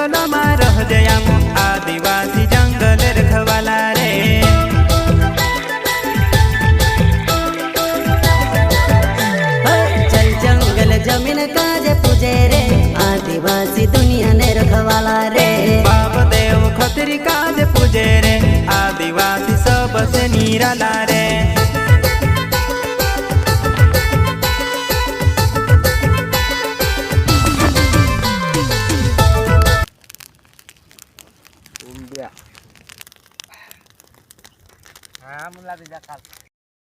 जंगल में रह जयाम आदिवासी जंगल रखवाला रे। चल जंगल जमीन काजे पूजे रे आदिवासी दुनिया ने रखवाला रे। बाप देव खतरी काज पूजे रे आदिवासी सबसे निराला रे। हाँ मुला दे जा काल